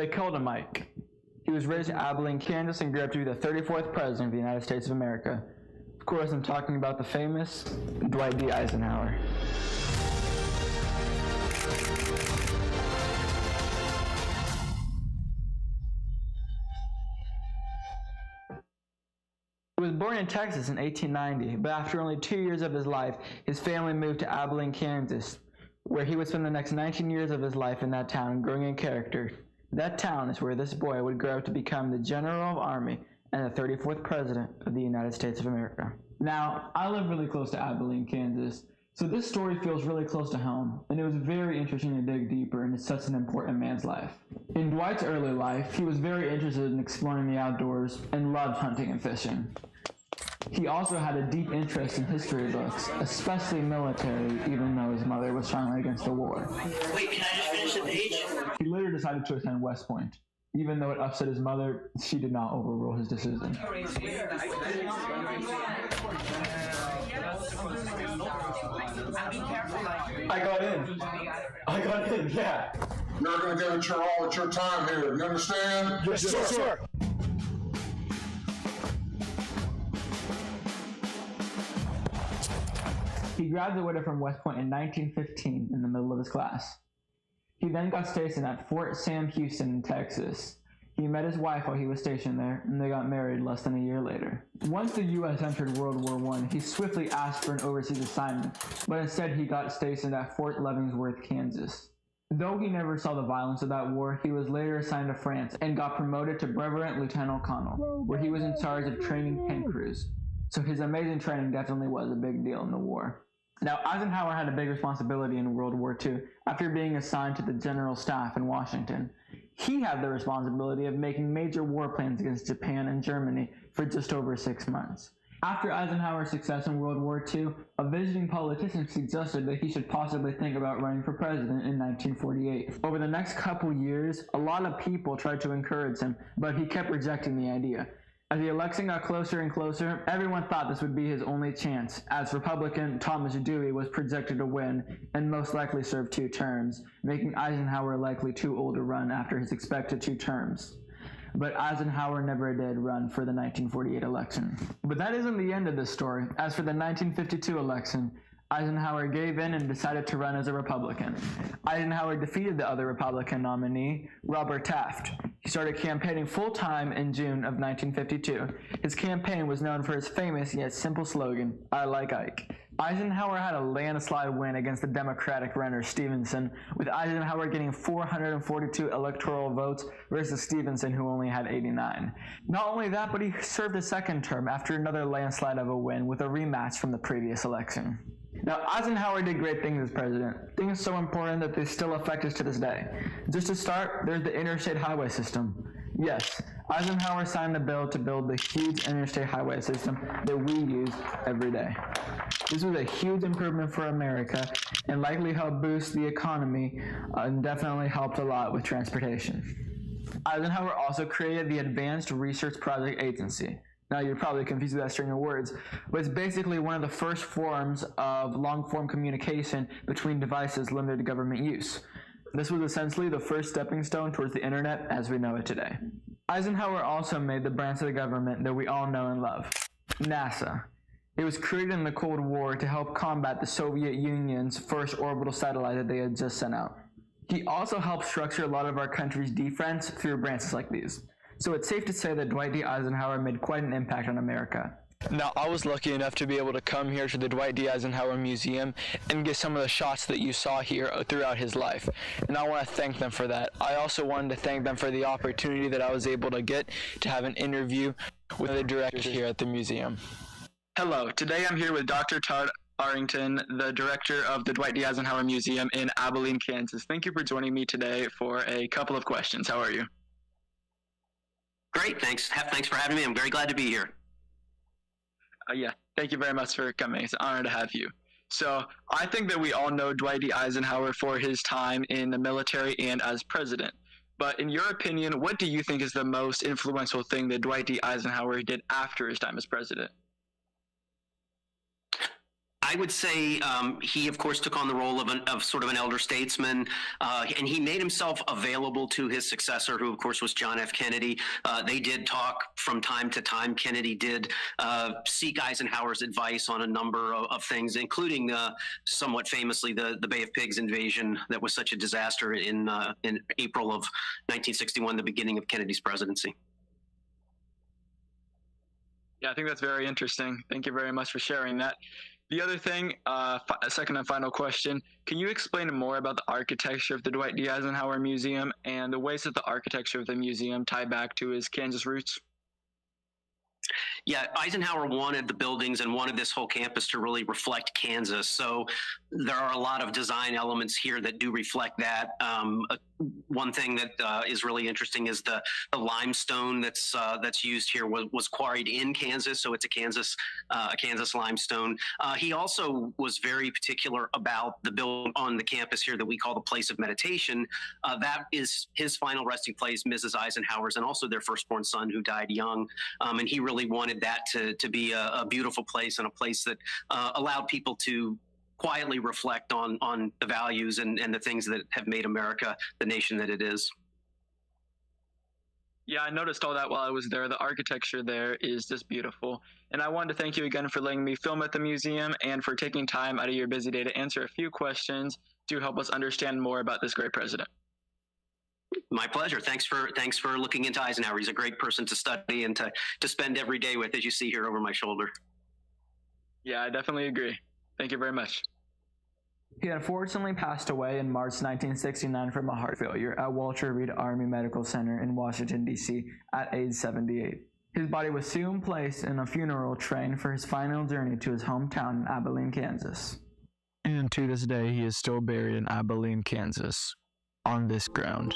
They called him Mike. He was raised in Abilene, Kansas, and grew up to be the 34th President of the United States of America. Of course, I'm talking about the famous Dwight D. Eisenhower. He was born in Texas in 1890, but after only 2 years of his life, his family moved to Abilene, Kansas, where he would spend the next 19 years of his life in that town, growing in character. That town is where this boy would grow up to become the General of Army and the 34th President of the United States of America. Now, I live really close to Abilene, Kansas, so this story feels really close to home, and it was very interesting to dig deeper into such an important man's life. In Dwight's early life, he was very interested in exploring the outdoors and loved hunting and fishing. He also had a deep interest in history books, especially military, even though his mother was strongly against the war. Wait, can I just finish the page? He later decided to attend West Point. Even though it upset his mother, she did not overrule his decision. I got in, yeah. You're going to give it your all at your time here, you understand? Yes, sir. He graduated from West Point in 1915 in the middle of his class. He then got stationed at Fort Sam Houston in Texas. He met his wife while he was stationed there, and they got married less than a year later. Once the U.S. entered World War I, he swiftly asked for an overseas assignment, but instead he got stationed at Fort Leavenworth, Kansas. Though he never saw the violence of that war, he was later assigned to France and got promoted to Brevet Lieutenant Colonel, where he was in charge of training tank crews. So his amazing training definitely was a big deal in the war. Now, Eisenhower had a big responsibility in World War II after being assigned to the General Staff in Washington. He had the responsibility of making major war plans against Japan and Germany for just over 6 months. After Eisenhower's success in World War II, a visiting politician suggested that he should possibly think about running for president in 1948. Over the next couple years, a lot of people tried to encourage him, but he kept rejecting the idea. As the election got closer and closer, everyone thought this would be his only chance, as Republican Thomas Dewey was projected to win and most likely serve 2 terms, making Eisenhower likely too old to run after his expected 2 terms. But Eisenhower never did run for the 1948 election. But that isn't the end of this story. As for the 1952 election, Eisenhower gave in and decided to run as a Republican. Eisenhower defeated the other Republican nominee, Robert Taft. He started campaigning full-time in June of 1952. His campaign was known for his famous yet simple slogan, "I like Ike." Eisenhower had a landslide win against the Democratic runner Stevenson, with Eisenhower getting 442 electoral votes versus Stevenson, who only had 89. Not only that, but he served a second term after another landslide of a win with a rematch from the previous election. Now, Eisenhower did great things as president, things so important that they still affect us to this day. Just to start, there's the interstate highway system. Yes, Eisenhower signed the bill to build the huge interstate highway system that we use every day. This was a huge improvement for America and likely helped boost the economy and definitely helped a lot with transportation. Eisenhower also created the Advanced Research Project Agency. Now, you're probably confused with that string of words, but it's basically one of the first forms of long-form communication between devices limited to government use. This was essentially the first stepping stone towards the internet as we know it today. Eisenhower also made the branch of the government that we all know and love, NASA. It was created in the Cold War to help combat the Soviet Union's first orbital satellite that they had just sent out. He also helped structure a lot of our country's defense through branches like these. So it's safe to say that Dwight D. Eisenhower made quite an impact on America. Now, I was lucky enough to be able to come here to the Dwight D. Eisenhower Museum and get some of the shots that you saw here throughout his life, and I want to thank them for that. I also wanted to thank them for the opportunity that I was able to get to have an interview with the directors here at the museum. Hello, today I'm here with Dr. Todd Arrington, the director of the Dwight D. Eisenhower Museum in Abilene, Kansas. Thank you for joining me today for a couple of questions. How are you? Great, thanks. Thanks for having me. I'm very glad to be here. Yeah, thank you very much for coming. It's an honor to have you. So I think that we all know Dwight D. Eisenhower for his time in the military and as president. But in your opinion, what do you think is the most influential thing that Dwight D. Eisenhower did after his time as president? I would say he, of course, took on the role of sort of an elder statesman, and he made himself available to his successor, who, of course, was John F. Kennedy. They did talk from time to time. Kennedy did seek Eisenhower's advice on a number of things, including somewhat famously the Bay of Pigs invasion that was such a disaster in April of 1961, the beginning of Kennedy's presidency. Yeah, I think that's very interesting. Thank you very much for sharing that. The other thing, second and final question, can you explain more about the architecture of the Dwight D. Eisenhower Museum and the ways that the architecture of the museum tie back to his Kansas roots? Yeah, Eisenhower wanted the buildings and wanted this whole campus to really reflect Kansas. So there are a lot of design elements here that do reflect that. One thing that is really interesting is the limestone that's used here was quarried in Kansas, so it's a Kansas limestone. He also was very particular about the building on the campus here that we call the Place of Meditation. That is his final resting place, Mrs. Eisenhower's, and also their firstborn son who died young. And he really wanted that to be a beautiful place and a place that allowed people to quietly reflect on the values and the things that have made America the nation that it is. Yeah, I noticed all that while I was there. The architecture there is just beautiful. And I wanted to thank you again for letting me film at the museum and for taking time out of your busy day to answer a few questions to help us understand more about this great president. My pleasure. Thanks for looking into Eisenhower. He's a great person to study and to spend every day with, as you see here over my shoulder. Yeah, I definitely agree. Thank you very much. He unfortunately passed away in March 1969 from a heart failure at Walter Reed Army Medical Center in Washington, D.C. at age 78. His body was soon placed in a funeral train for his final journey to his hometown in Abilene, Kansas. And to this day, he is still buried in Abilene, Kansas, on this ground.